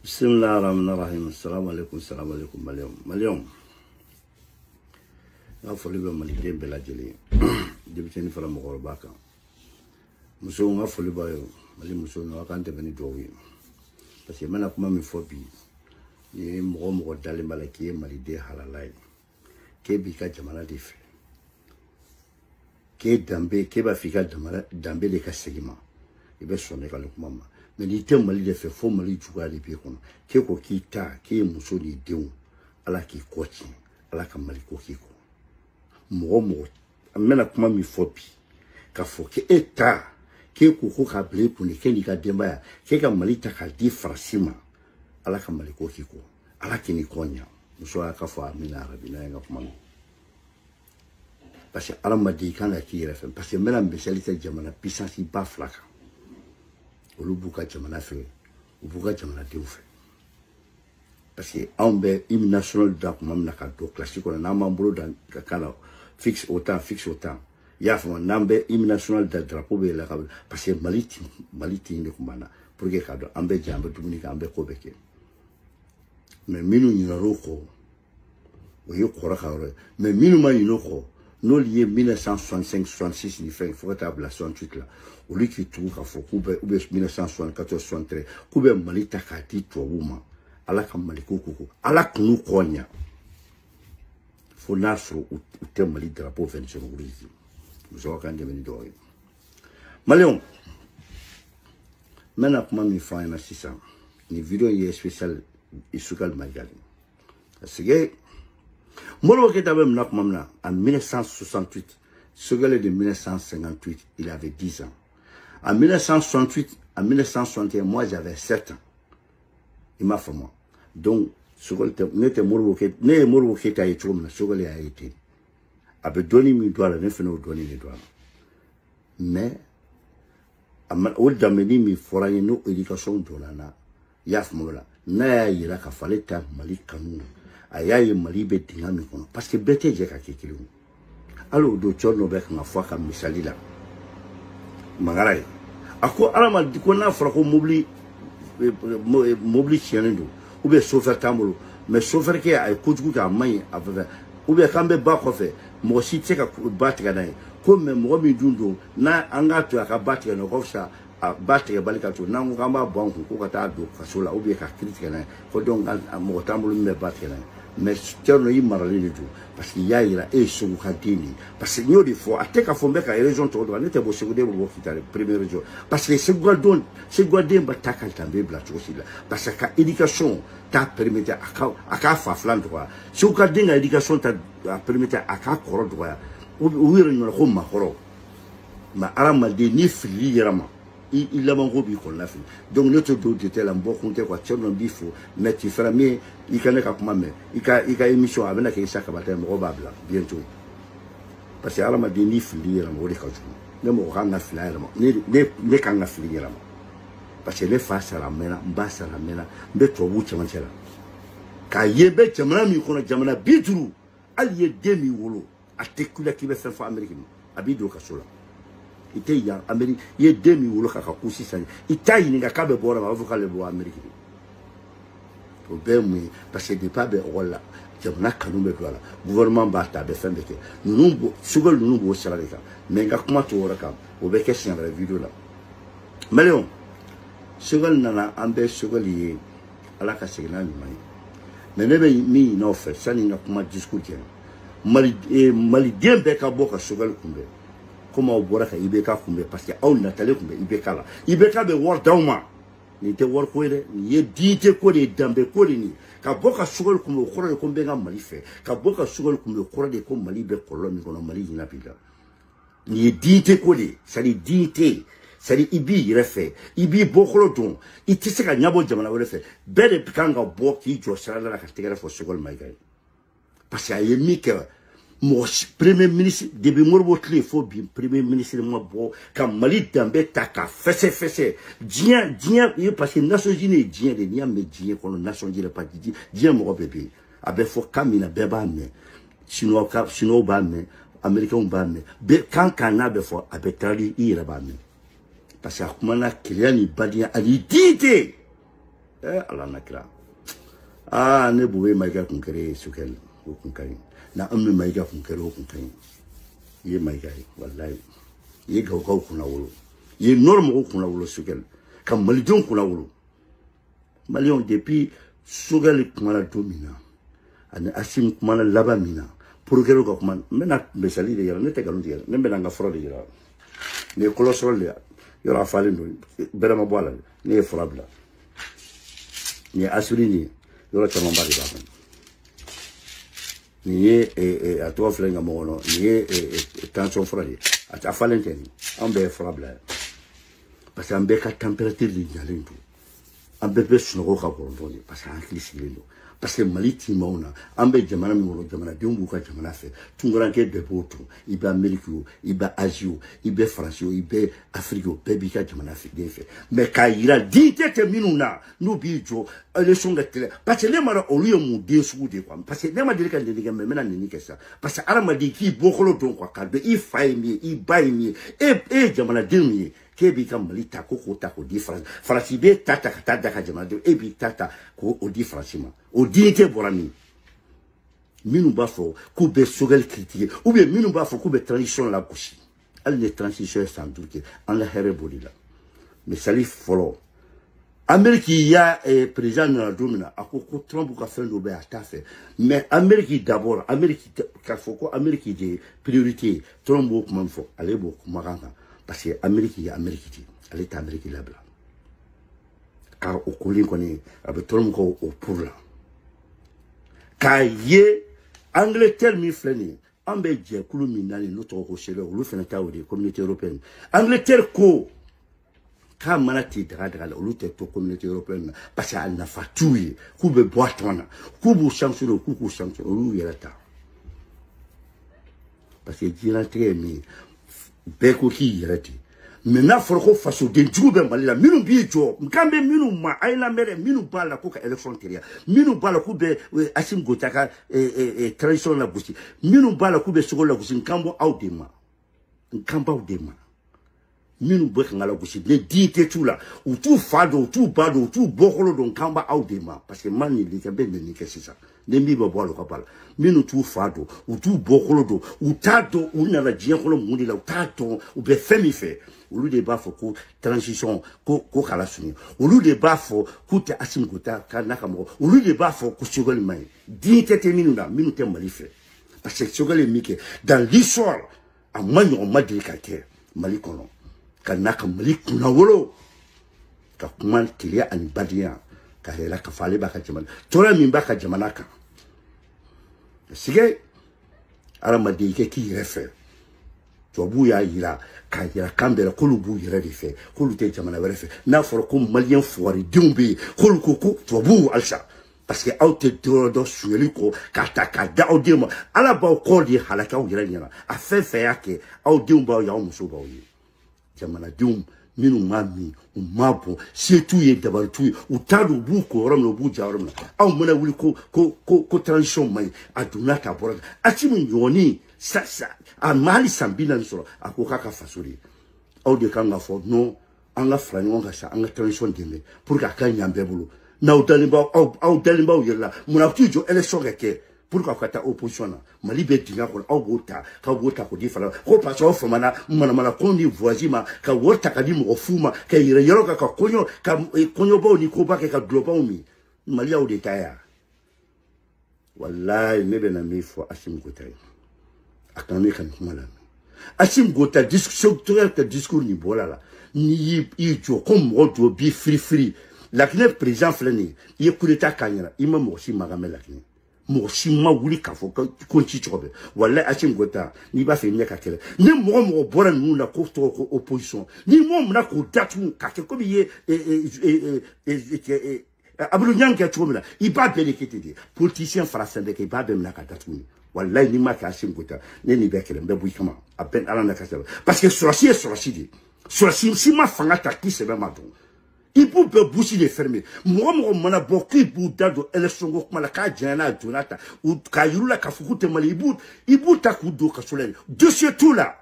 Bismillahirrahmanirrahim. Assalamu alaikum, Malion. N'a fɔli bɛ maliden bɛɛ lajɛlen denmisɛnnin fara mɔgɔkɔrɔba kan musow ka foli b'a ye mali musow n'a kan tɛmɛ ni dɔw ye parce que n bɛna kuma min fɔ bi ni mɔgɔ dalen b'a la k'i ye maliden halala ye k'e b'i ka jamana de fɛ k'e b'a fɔ i ka danbe de ka segin ma i bɛ sɔn ne ka kuma ma mais n'i tɛ mali de fɛ fo mali juguya de b'i kɔnɔ k'e ko k'i ta k'e ye muso n'i denw ala k'i kɔ tiɲɛ ala ka mali ko k'i kɔ mɔgɔ an bɛna kuma min fɔ bi k'a fɔ k'e ta k'e ko k'a bila i kun k'e n'i ka denbaya k'e ka mali ta k'a di farasi ma ala ka mali ko k'i kɔ ala k'i ni kɔ ɲa muso y'a ka fɔ amina arabi n'a ye n ka kuma min parce que adamaden i kan ka k'i yɛrɛ fɛ parce que n bɛna misali kɛ jamana puissance ba fila kan olu b'u ka jamana fɛ u b'u ka jamanadenw fɛ parce que anw bɛ hymne national da kuma min na ka don classe kɔnɔ n'an b'an bolo da ka kan na fixe au temps i y'a faamu n'an bɛ hymne national da drapeau bɛ yɛlɛ ka parce que mali tin de kun b'an na pour que k'a dɔn an bɛ jɛ an bɛ dumuni kɛ an bɛ ko bɛɛ kɛ mais minnu ɲinɛr'o kɔ o ye kɔrɔ ka yɔrɔ ye mais minnu ma ɲinɛ o kɔ n'olu ye 1965 66 ni fɛn fo ka taa bila 68 la olu k'i tugu k'a fɔ k'u bɛ 1974 73 k'u bɛ mali ta k'a di tubabuw ma ala ka mali ko ala k'u kɔ ɲa fo n'a sɔrɔ u tɛ mali drapeau fɛn sɔrɔ olu ye muso kan dɛmɛ ni dɔw ye maliyɛnw n bɛna kuma min fɔ an ɲɛna sisan ni video ye spécial Isukal Mayigali parce que Modibo Keïta bɛ mina kuma min na en 1968 Sogɛlɛ de 1958 il avait 10 ans en 1968 en 1961 moi j'avais 7 ans il m'a fait moi donc ne tɛ Modibo Keïta ne ye Modibo Keïta ye cogo min na Sogɛlɛ y'a ye ten a bɛ dɔɔni min don a la ne fana o dɔɔni de don a la mais o danbeni min fɔra an ye n'o éducation donna n na i y'a faamu o la n'a y'a yira k'a fɔ ale ta mali kanu a y'a ye mali bɛ dingɛ min kɔnɔ parce que bɛɛ tɛ jɛ ka kɛ kelen ye hali o don cɔ dɔ bɛ kan ka fɔ a ka misali la Mangara ye a ko adamaden ko n'a fɔra ko mobili tiɲɛnen don ou bien chauffeur t'an bolo mais chauffeur kɛ a ye kojugu kɛ a man ɲi a fɛ ou bien k'an bɛ ba kɔfɛ mɔgɔ si tɛ se ka ba tigɛ n'a ye ko mais mɔgɔ min dun don n'a an k'a to a ka ba tigɛ n'a ye o ka fisa a ba tigɛ bali ka to n'an ko k'an b'a bɔ an kun ko ka taa don kaso la ou bien ka kiiri tigɛ n'a ye ko donc mɔgɔ t'an bolo min bɛ ba tigɛ n'a ye mais cɛ dɔ i maralen de don parce que i y'a yira e ye Segu ka den de ye parce que n y'o de fɔ a tɛ k'a fɔ n bɛ ka région tɔgɔ dɔn ne tɛ bɔ Seguden bɛ bɔ Kita première région parce que Segukaden ba ta ka danbe bila cogo si la parce que ka éducation t'a permettre a k'a fa filan dɔgɔya Segukaden ka éducation t'a permettre a k'a kɔrɔ dɔgɔya u yɛrɛ ɲɔgɔn ko makɔrɔ mais hadamaden n'i filili yɛrɛ ma i labanko b'i kɔnɔna fili donc ne tɛ don détail la n bɔ kun tɛ quoi cɛ dɔ b'i fo mais tu feras min i ka ne ka kuma mɛn i ka émission a bɛna kɛ Isa Kabata ye mɔgɔw b'a bila bientôt parce que hadamaden n'i filili yɛrɛ ma o de ka jugu ne mɔgɔ kan ka fili a yɛrɛ ma ne kan ka fili yɛrɛ ma parce que ne fa sara a mɛnna n ba sara a mɛnna n bɛ tubabuw cɛmancɛ la k'a ye n bɛ jamana min kɔnɔ jamana 50 hali i ye den min wolo a tɛ kula k'i bɛ fɛn fɔ Amérique ma a b'i don kaso la i tɛ yan Amérique i ye den min wolo k'a ka ko sisan i t'a ɲininka k'a bɛ bɔ yɔrɔ min a b'a fɔ k'ale bɛ bɔ Amérique o bɛɛ ye mun ye parce que depuis a bɛ école la jamana kanu bɛ don a la gouvernement b'a ta a bɛ fɛn bɛɛ kɛ Sogɛli ninnu b'o sara de kan mais n ka kuma to o yɔrɔ kan o bɛ kɛ siɲɛ wɛrɛ video la maliyɛnw Sogɛli nana an bɛ Sogɛli ye ala ka segin n'a ɲuman ye mais ne bɛ min ɲini aw fɛ sani n ka kuma discours kɛ maliden bɛɛ ka bɔ ka Sogɛli kunbɛn comme aw bɔra ka IBK kunbɛn parce que aw natalen kun bɛ IBK la IBK bɛ wari d'aw ma nin tɛ wari ko ye dɛ nin ye diinɛ ko de ye danbe ko de nin ka bɔ ka Sogɛli kunbɛn o kɔrɔ de ko n bɛ n ka Mali fɛ ka bɔ ka Sogɛli kunbɛn o kɔrɔ de ko Mali bɛ kɔlɔlɔ min kɔnɔ Mali ɲinɛ b'i la nin ye diinɛ ko de ye c'est à dire diinɛ c'est à dire i b'i yɛrɛ fɛ i b'i bɔkɔlɔ dɔn i tɛ se ka ɲɛbɔ jamana wɛrɛ fɛ bɛɛ de kan ka bɔ k'i jɔ sira la ka tɛgɛrɛ fɔ Sogɛli Mayiga ye parce que a ye min kɛ mɔgɔ premier ministre depuis Modibo tile fo bi premier ministre ma bɔ ka Mali danbe ta ka fɛsɛ diɲɛ parce que Nations Unies ye diɲɛ de n'i y'a mɛn diɲɛ kɔnɔ Nations Unies parti diɲɛ mɔgɔ bɛɛ bɛ yen a bɛ fɔ kan min na bɛɛ b'a mɛn Chinois b'a mɛn Américains b'a mɛn kan n'a bɛ fɔ a bɛ taali i yɛrɛ b'a mɛn parce que a kumana keleya ni badenya ani diinɛ ala nakira ne buwe maiga kunkere sukel o kunkari na ammi maiga kunkere o kunkari ye maiga wallahi ye gawgaw kuna wolo ye norme kuna wolo sukel kam malidon kuna wolo malion depuis sukel kuma domina ani asim kuma laba mina pour que ko kuma mena besali de yara ne te galon de ne mena nga foro de yara ne kolosol de yara falen do berama boala ne frabla ni asuri yoro chama mbali ba ni a to flenga mono ni tension frali a falenteni ambe frabla parce que ambe ka température de nyalendu ambe be suno ka borondoni parce que anglisi lendo parce que maliti mauna ambe jamana mi wolo jamana dembu ka jamana fe tunguranke de botu ibe ameriko ibe asio ibe francio ibe afriko be bi ka jamana fe de fe mais kayira dite te minuna no bi jo ele songa tele parce que le mara oluyo mu de su de kwa parce que le ma de ka de ga mena ni kesa parce que ara ma di ki bokolo don kwa ka be i fay mi i bay mi e jamana demi kebi kam malita ko tako difference farasi be tata ka jamana de e bi tata ko o difference ma o dignité borami minu ba fo ku be sogel critiquer ou bien minu ba fo ku be transition la kushi al ne transition sans doute en la here bolila mais salif folo Amérique ya président na domina akoko Trump ka fait no be atafe mais Amérique d'abord Amérique ka fo ko Amérique de priorité Trump ko man fo ale bo kuma kanga parce que Amérique ya Amérique elle est Amérique là bla car au colin connaît avec Trump ko au pour là kaye Angleterre mi flani ambe je kulu minani notre rochelle ou le fenata ou des communautés européennes Angleterre ko ka manati daga la ou te to communauté européenne parce qu'elle n'a pas tué ku be boitona ku bu chancelo ku chancelo ou yelata parce que dirante mi beko ki yelati maintenant forko faso de djube malila minu bi jo mkambe minu ma ayla mere minu bala ko ka election teria minu bala ku be asim gotaka tradition la busi minu bala ku be sogola busi nkambo audema nkamba audema minu be ngala busi ne dite tula ou tout fado tout bado tout bokolo don kamba audema parce que mani likambe ne kesisa ne mi ba bolo ka bala minu tout fado ou tout bokolo do ou tato ou na la dien kolo mundi la tato ou be femi fe au lieu de bafo ko transition ko kala suni au lieu de bafo ko te asim gota kana kamo au lieu de bafo ko sugol mai dignité te minuna minute malife parce que sugol mike dans l'histoire a manyo madrikate malikono kana ka malikuna wolo ka kuma tilia an badia ka hela ka fale baka jamana tora min baka jamana ka sige ara madike ki refer Tobu ya yira ka yira kambela kulubu yira dife kulu te jamana wala fe na foro ko malien foire dumbi kulu ko tobu alsa parce que auto do sueli ko ka da odima ala ba ko di halaka o yira nyana a fe yake au dumba ya muso ba yi jamana dum minu mami umabo setu ye dabartu utado bu ko romno bu jaromna au mona wuli ko transition mai aduna ta bora atimu yoni sasa a mali sambina nsoro akoka ka fasuri au de kanga fo no anga frani onga sa anga transition deme pour ka nyambe bulu na udalimba au dalimba yella muna tujo election ke pour ka kata opposition mali be dinga ko au bota ka bota ko difala ko paso fo mana kondi voisima ka wota ka di mo fuma ka yere yoro ka konyo bo ni ko ba ka global mi mali au de taya wallahi mebe na mi fo asim ko tay akame kan kumala asim gota discussion que discours ni bolala ni jo comme rodo bi free la kine président flani ye kuleta kanyara ima mo si magamela kine mo si ma wuli ka fo ko ci chobe wallahi asim gota ni ba fe nyaka kele ni mo bora nu na ko to ko opposition ni mo na ko datu ka ke ko bi abulu nyanka chomela iba belekete politicien français de ke ba be na ka datu ni wallahi ni ma ka sim gota ne ni be kele mbe bu kama aben ala na ka parce que sorci di sorci si ma fanga ta ki se be ma don il peut boucher les fermer moi mana bokki bu dado election ko mala ka jana jonata ou ka yurula ka fukute mali ibu ta ku do ka solen dossier tout là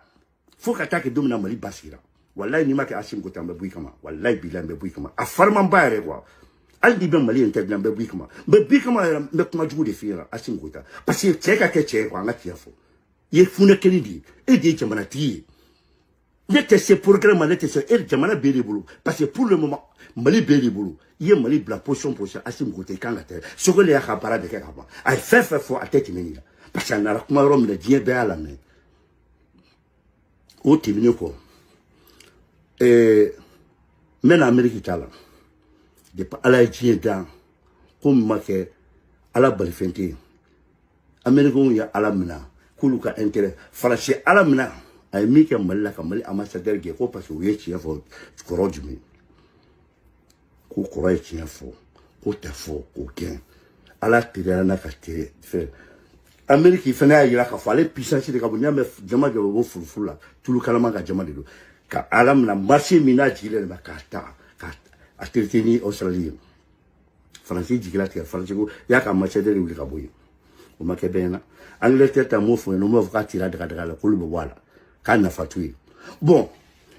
faut qu'attaque domina mali basira wallahi ni ma ka sim gota mbe bu kama wallahi bilan mbe bu kama a farman bayre quoi al di ben mali interne be bikma be kuma jugu de fira asim gota parce que cheka ke che ko ngati afo ye fune kelidi e de jamana ti ye te se programme ne te se e jamana beli bulu parce que pour le moment mali beli bulu ye mali bla position asim gota kanga te sogole ya khabara de ke kaba ay fait fo ateti menila parce que na kuma rom le die be ala me o tibini ko men Amérique tala de ala jieda comme make ala balfente Amérique ya ala mina kuluka intérêt français ala mina ay mike malla kamali ambassadeur ge ko parce que ye ci fo korojumi ko koroj ci fo ko tafo ko ken ala tira na ka te fe Amérique fena ya ka fale puissance de ka bunya me jama de bo fulfula tulu kalama ka jama de do ka alam na marché mina jile ba ka ta ka atirtini Australie français jigila ti français ko ya ka marché de wuli ka boyi o ma ke bena Angleterre ta mo fo no mo ka tira daga la ko lu wala ka na fatui bon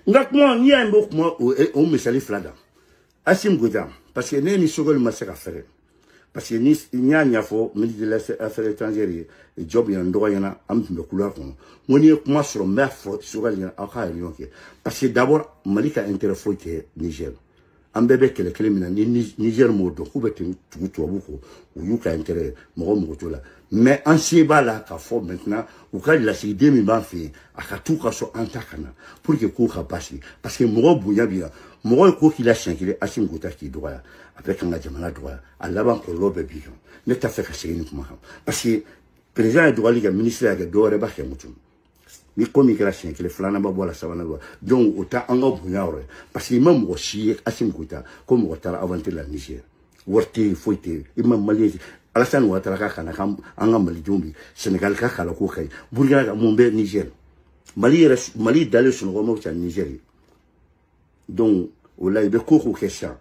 ngak mo ni en bok mo o misali flada asim goda parce que ne ni sogol ma se ka faire parce que ni nya fo ministre de l'affaires étrangères job ya ndo yana am tumbe kula ko woni kuma sur mefo sogol ya aka yonke parce que d'abord malika interfoite Niger ambebe kele mina ni Niger mo do ku betin tugutu abuko o yuka intérêt mo to la mais en seba la ka fo maintenant ou ka la si demi ba fi aka tout ka so antakana pour que ko ka passer parce que mo buya bien mo ko ki la chien ki asim gota ki droit avec un jamana droit Allah ban ko lobe bi ne ta fait ka signi kuma parce que président droit liga ministre ya do re ba ke mutum ni komi kala chien ki le flana ba bola sabana ba donc autant en buya ore parce que même mo chi asim gota comme o tara avanter la Niger worti foite imam Malaisie Alassane Ouattara ka kana kam anga Mali jombi Sénégal ka kala ko kay Burkina ka mombe Niger Mali dalé sur le mo cha Niger donc wala ibe ko ko kesha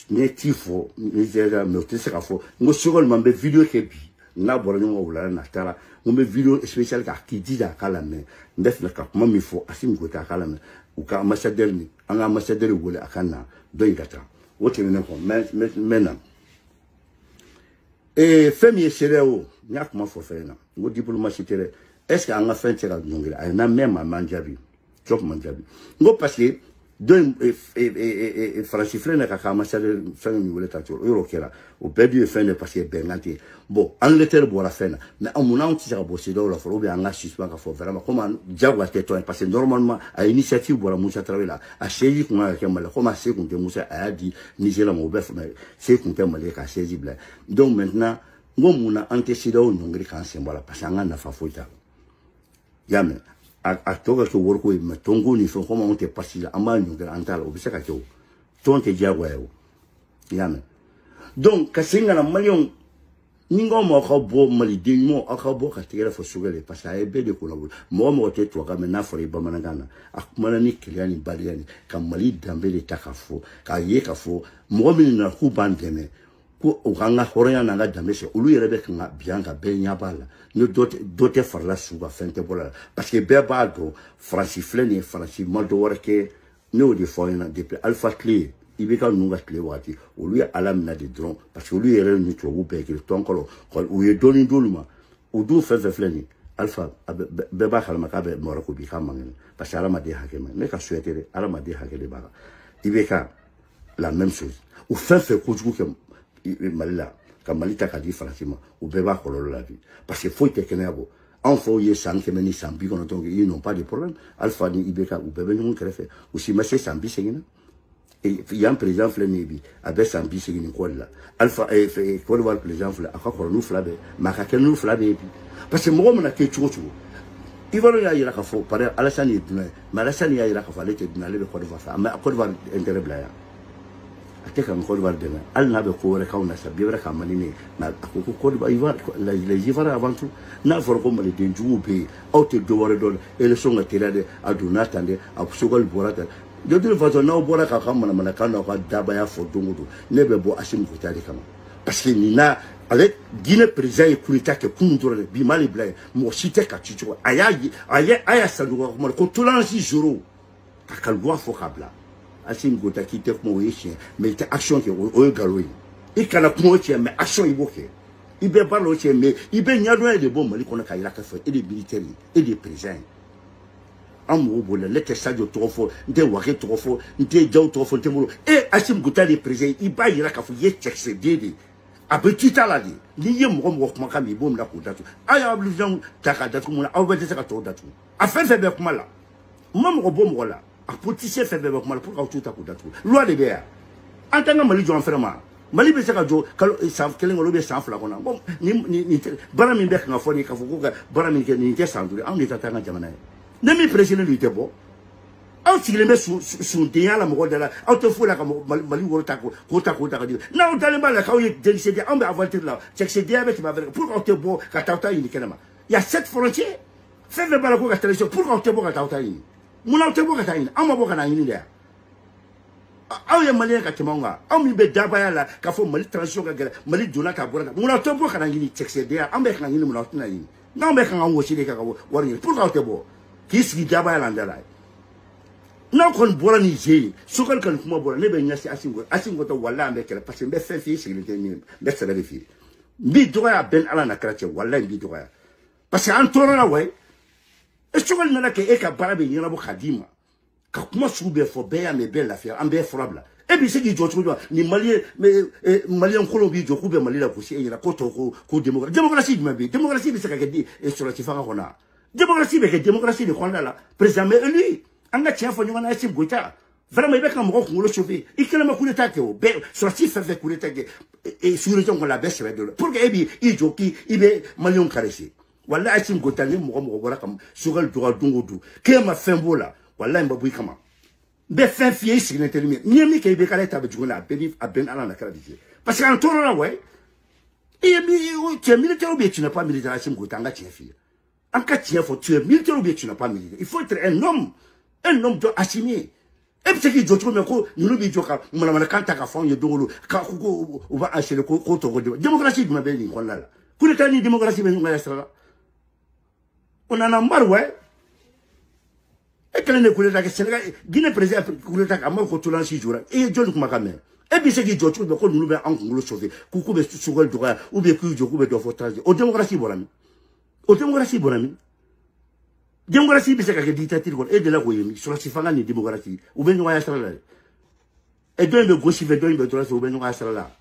ne tifo Niger me tese ka fo ngo sogol mambe vidéo ke bi na bora ngo wala na tara ngombe vidéo spécial ka ki dida kala me ndef na ka mami fo asim gota kala me ou ka ambassadeur ni anga ambassadeur wala akana do ingata wote ne ko maintenant et femi sereo nya kuma fo fena ngo diplomatie tere est-ce que anga fin tera ngongela ay na même manjabi chop manjabi ngo parce que deux francifle na ka ma sale femi wala ta toro euro kera o bedu fene parce que bengati bon Angleterre bo la fena mais amuna on tira bo c'est do la fo bien anga suspend ka fo vraiment comment jagwa teto parce que normalement à initiative bo la musa travail là a cheji ko ma kemala comment c'est qu'on te musa a dit Niger mo bef mais c'est qu'on te malé ka cheji bla donc maintenant ngomuna antecédent ngri kan sembola parce que anga na fa foita yame a toga ko worko me tongo ni fo comment on te passi la amanyo ngra antala obisa ka ko tonte jagwa yo yame donc kasinga na malion ningo mo ka bo mali dingo aka bo ka tigera fo sugale parce que ay be de ko labu mo te to ka me na fori ba manangana akumana ni kiliani baliani ka mali dambe de takafo ka ye ka fo mo mi na ku bandeme ko oganga horanya na ga dambe se ulu yere be kan bianga be nyabala no dote farla suga fente bola parce que be ba do francifle ni franci modo worke no de foina depuis alpha clé ibika nunga clé wati ulu ya alam na de drone parce que ulu yere ni to bu be ki tonkolo ko u ye doni doluma u du fe fleni alpha be ba khalma ka be morako bi kamangene parce que alama de hakema me ka souhaiter alama de hakele ba ibika la même chose ou fait ko jugu ke malila ka malita ka di franchement ou beba kololo la vie parce que faut te kenabo en faut y sanke meni sambi kono donc ils n'ont pas de problème alpha ni ibeka ou bebe ngun krefe ou si ma c'est sambi segina et il y a un président flenebi avec sambi segina ko la alpha et ko le président fle aka ko nu flabe maka ken nu flabe parce que mo na ke chuchu ivalo ya ira ka fo pare Alassane iduna mais Alassane ya ira ka fa lete dina le ko de fa mais ko de va intérêt bla ya ateka ko de dena al na be ko re kauna sa bi re ka manini na ko de ivar les ivara avant tout na for ko mali de njumu be auto do wore do ele so ngatira de aduna tande abusogol borata de toute façon na bora ka kamana mana kana ka daba ya fo dungudu ne be bo asim ko tari kama parce que ni na avec Guinée président et kulita ke kundura bi mali blay mo site ka chicho aya saluwa ko tulansi juro ka kalwa fo kabla asim gota ki te mo yeshe mais ta action ke o galoi il kana kuma cɛ mais action il b'o kɛ i bɛ baara o cɛ mais i bɛ ɲɛdɔn de bɔ Mali kɔnɔ ka yira k'a fɔ e de militaire e de président an mɔgɔw b'o la ne tɛ Sadio tɔgɔ fɔ n tɛ Wake tɔgɔ fɔ n tɛ Jaw tɔgɔ fɔ n tɛ Moro Assimi Goïta de président i b'a yira k'a fɔ i ye cɛkisɛden de a bɛ tuta la de n'i ye mɔgɔ kumakan min i b'o minɛ k'o datugu a y'a obligation ta k'a datugu mun na aw bɛɛ tɛ se ka tɔw datugu a fɛn fɛn bɛ kuma la n ma mɔgɔ bɔ mɔgɔ la a politicien fɛn fɛn bɛ kuma la pour que aw t'u ta k'u datugu loi de bɛ yan an t'an ka Mali jɔ an fɛnɛ ma Mali bɛ se ka jɔ san kelen kɔnɔ san fila kɔnɔ bon ni baara min bɛ kan ka fɔ ni k'a fɔ ko ka baara min kɛ nin tɛ san duuru anw de ta t'an ka jamana ye ne min président de tɛ bɔ aw sigilen bɛ sundenya la mɔgɔ da la aw tɛ foyi la ka Mali woro ta k'o ta ka di n'aw dalen b'a la k'aw ye cɛkisɛden anw bɛ aventure la cɛkisɛdenya bɛ tɛmɛ a fɛ pour que aw tɛ bɔ ka taa aw ta ɲini kɛnɛ ma y a 7 frontières fɛn fɛn b'a la ko ka télévision pour que aw tɛ bɔ ka taa aw ta ɲini mun aw tɛ bɔ ka taa ɲini anw ma bɔ ka na ɲini de yan aw ye maliyɛn ka tɛmɛ anw kan anw min bɛ dabaya la k'a fɔ Mali transition ka gɛlɛn Mali donna ka bɔra mun aw tɛ bɔ ka na ɲini cɛkisɛdenya anw bɛ ka ɲini mun aw tɛna ɲini n'anw bɛ kan ka wɔsi de ka wari ɲini pour que aw tɛ bɔ k'i sigi dabaya la an da la n'aw kɔni bɔra ni je Sogɛli ka nin kuma bɔra ne bɛ ɲɛsin Assimi Goïta wallahi an bɛ kɛlɛ parce que n bɛ fɛn f'i ye sigilen tɛ min n bɛ sɛbɛ de f'i ye n b'i dɔgɔya bɛn Ala na kɛra cɛ wallahi n b'i dɔgɔya parce que an tɔɔrɔ la wayi Sogɛli nana kɛ e ka baara bɛ ɲɛnabɔ k'a d'i ma ka kuma sugu bɛɛ fɔ bɛɛ y'a mɛn bɛɛ lafiya an bɛɛ fura bila e b'i se k'i jɔ cogo jɔ ni maliyɛn kolon b'i jɔ k'u bɛ Mali la gosi e ɲɛna ko tɔ ko démocratie jumɛn bɛ yen démocratie bɛ se ka kɛ sɔrɔsi fanga kɔnɔ démocratie bɛ kɛ démocratie de kɔnɔna la président mais lui an ka tiɲɛ fɔ ɲɔgɔn na Assimi Goïta vraiment i bɛ ka mɔgɔ kunkolo chauffer i kɛlen bɛ coup d'état kɛ o bɛɛ sɔrɔsi fɛn fɛn coup d'état kɛ sous-région kɔnɔ a bɛɛ sɛbɛ dɔ la pour que e b'i jɔ k'i bɛ maliyɛnw caresser wallahi Assimi Goïta ni mɔgɔ bɔra ka Sogɛli dɔgɔya don o don k'e ma fɛn b'o la wallahi n bɛ bɔ i kama n bɛ fɛn f'i ye i sigilen tɛ ni min n'i ye min kɛ i bɛ k'ale ta bɛ jugu la a bɛɛ ni Ala na kɛra de cɛ parce que an tɔɔrɔ la wayi cɛ militaire ou bien tu n'es pas militaire Assimi Goïta an ka tiɲɛ f'i ye an ka tiɲɛ fɔ tu es militaire ou bien tu n'es pas militaire il faut être un homme doit assumer e bɛ se k'i jɔ cogo min ko ninnu b'i jɔ ka manamanakan ta ka fɔ anw ye don o don ko u b'a enchaîner ko tɔgɔ démocratie jumɛn bɛ nin kɔnɔna la coup d'état ni démocratie bɛ ɲɔgɔn ya sira la on en a marre ouais e kɛlen de coup d'état kɛ Sénégal Guinée président coup d'état a ma ko tolan si jɔra e ye jɔnni kumakan mɛn e bɛ se k'i jɔ cogo min ko ninnu bɛ an kunkolo sauver k'u bɛ Sogɛli dɔgɔya ou bien k'u jɔ k'u bɛ dɔ fɔ transi o démocratie bɔra min o démocratie bɔra min démocratie bɛ se ka kɛ dictature kɔnɔ e de la k'o ye min sɔrɔsi fanga ni démocratie u bɛ ɲɔgɔn ya sira la dɛ et dɔ in bɛ gauche fɛ dɔ in bɛ droite fɛ u bɛ ɲɔgɔn ya sira la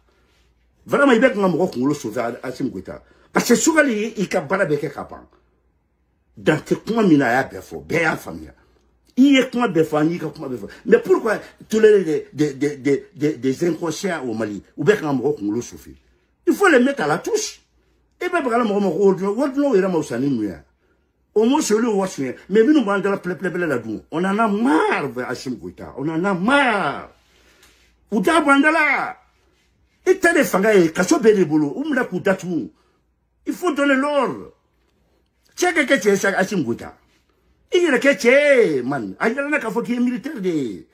vraiment i bɛ kan ka mɔgɔ kunkolo sauver Assimi Goïta parce que Sogɛli i ka baara bɛ kɛ ka ban dante kuma min na a y'a bɛɛ fɔ bɛɛ y'a faamuya i ye kuma bɛɛ fɔ an y'i ka kuma bɛɛ fɔ mais pourquoi tolérer des inconscients au Mali u bɛ kan ka mɔgɔ kunkolo sauver il faut les mettre à la touche e bɛ bagala mɔgɔ ma ko ordinaire yɛrɛ ma wusa ni ninnu ye au moins c'est lui wari sonya mais minnu b'an dala plɛ la dun on en a marre de Assimi Goïta on en a marre u t'a bɔ an dala i ta de fanga ye kaso bɛɛ de bolo u minɛ k'u datugu il faut donner l'ordre cɛ ka kɛ cɛ ye Assimi Goïta i yɛrɛ kɛ cɛ man a yɛlɛla k'a fɔ k'i ye militaire de ye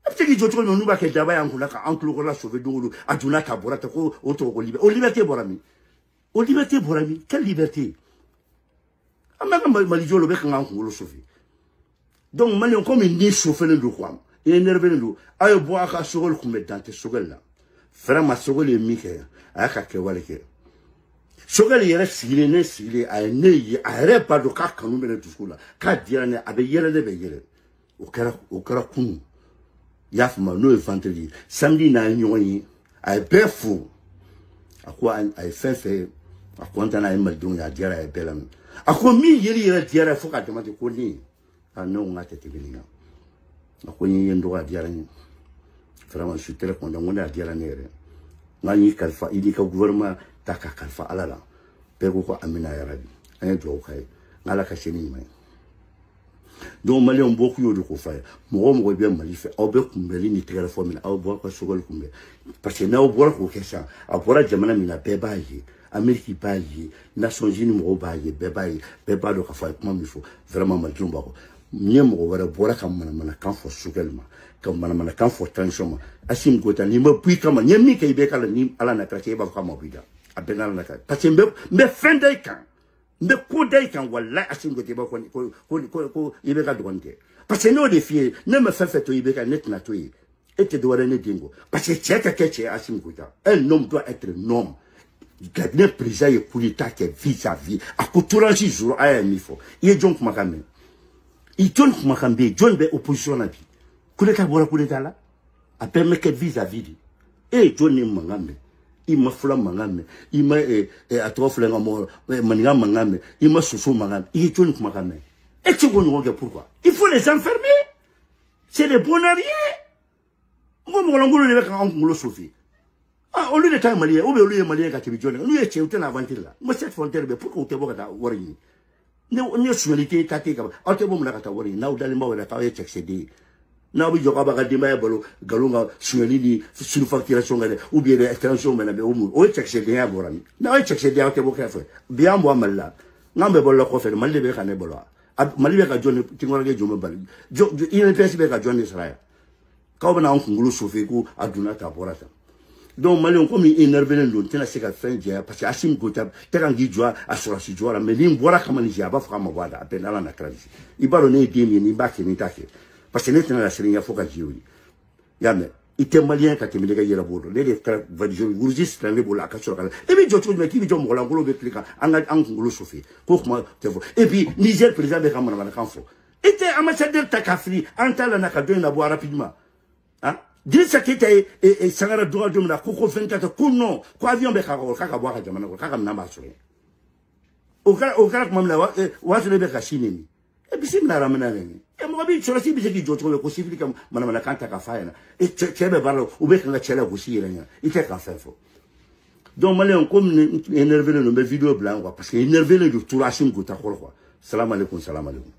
a bɛ se k'i jɔ cogo min n'u b'a kɛ daba y'an kunna k'an tulokɔrɔla sauver don o don a donna ta bɔra ta ko o tɔgɔ ko liberté o liberté bɔra min o liberté bɔra min quelle liberté an bɛ ka Malijɔ la o bɛ kan k'an kunkolo sauver donc maliyɛn komi ni chauffelen don quoi i énervelen don a ye bɔ a ka Sogɛli kunbɛ dan tɛ Sogɛli la vraiment Sogɛli ye min kɛ a y'a ka kɛwale kɛ Sogɛli yɛrɛ sigilen ne sigilen a ye ne ye a yɛrɛ b'a dɔn k'a kanu bɛ ne dusukun na k'a diyara ne a bɛ yɛlɛ ne bɛ yɛlɛ o kɛra kunun i y'a faamu n'o ye vendredi samedi n'a ye ɲɔgɔn ye a ye bɛɛ fo a ko a ye fɛn fɛn a content a ye malidenw ye a diyara a ye bɛɛ lamɛn a ko min yeli yɛrɛ diyara fo k'a dama tɛ ko ne a ne ko n k'a tɛ tɛmɛ nin kan a ko n ye n dɔgɔ a diyara n ye vraiment je suis très content n ko ne a diyara ne yɛrɛ n k'a y'i kalifa i n'i ka gouvernement ta ka kalifa Ala la bɛɛ ko ko amina yarabi an ye dugawu k'a ye n'Ala ka se ni ɲuman ye donc maliyɛnw bɔ kun y'o de ko f'a ye mɔgɔ mɔgɔ bɛ Mali fɛ aw bɛ kunbɛnli ni tɛgɛrɛ fɔ min na aw bɔra ka Sogɛli kunbɛn parce que n'aw bɔra k'o kɛ sisan a bɔra jamana min na bɛɛ b'a ye Amérique b'a ye Nations Unies mɔgɔw b'a ye bɛɛ b'a ye bɛɛ b'a dɔn k'a fɔ a ye kuma min fɔ vraiment malidenw b'a kɔ ni mɔgɔ wɛrɛ bɔra ka manamanakan fɔ Sogɛli ma ka manamanakan fɔ transition ma Assimi Goïta n'i ma bɔ i kama n ye min kɛ i bɛ k'a la ni Ala na kɛra cɛ e b'a fɔ k'a ma bɔ i da a bɛɛ n'Ala na kɛra parce que n bɛ fɛn da i kan n bɛ ko da i kan walahi Assimi Goïta i b'a fɔ ko i bɛ ka dɔgɔnin kɛ parce que n'o de f'i ye ne ma fɛn fɛn to i bɛ ka ne tɛna to yen Et te doit donner dingo. Parce que tu es Assimi Goïta. Un homme doit être un homme. Le président est coup d'État qui est vis-à-vis. À Kouturanji jour, à un niveau. Il est John Makame. Il est John Makame, John be opposition à vie. Coup d'État, voilà coup d'État là. A permis que vis-à-vis. Et John est Makame. Il m'a foulé Makame. Il m'a atroflé Makame. Maniga Makame. Il m'a soufflé Makame. Il est John Makame. Et tu vois pourquoi? Il faut les enfermer. C'est des bonariers. On va le sauver. Ah, au lieu de temps malien, au lieu de malien qui est venu, nous étions en aventure là. Moi, cette frontière, pourquoi tu es worry? Nous sommes les tâtés comme, en te moment là, tu as worry. Now, dans le moment où tu as accédé. Now, we joue à des balo, galonga, suelini, sur facturation, ou bien l'extension, mais ou accédé à Borami. Now, accédé à te boquer. Bien, moi, mal là. Non, mais bon, le coffre, mal de bécan et bola. Malibé à John, tu vois, je me bats. Il est principe à John Israël. Quand on a un congolo sauvé, à Dunata Borata. Donc, Malien, comme il est énervé, il a fait fin d'hier, parce que Assimi Goïta, Terangi Joa, Assurasi Joa, mais il voit comme il y a pas vraiment wada, à peine à la crise. Il va donner des miens, il va qu'il n'y take. Parce que n'est pas la série, il faut qu'il y ait. Yame, il était malien quand il me l'a dit la bourre. Les frères, vous juste les boules à Kassor. Et puis, je trouve que qui vient me l'angolo avec les gars, en angolo chauffé. Pourquoi, et puis, Niger, président de Kamana, et était ambassadeur Takafri, en talent à Kadon à boire rapidement. Hein? Dis ça qui était et Sangara droit de la Coco 24 Kouno, quoi avion Bekaro, Kakaboa, Kakam Namaswe. Au cas même là, was le Bekachini. Et puis c'est Naramanani. Et moi, je suis dit que je trouve possible comme Madame Kanta Kafana. Et Tchebe Barro, ou Bekanga Chela aussi, il était qu'à faire faux. Donc, Malien, comme énervé le vidéo blanc, parce qu'il est énervé le tout Assimi Goïta. Salam alaikum, salam alaikum.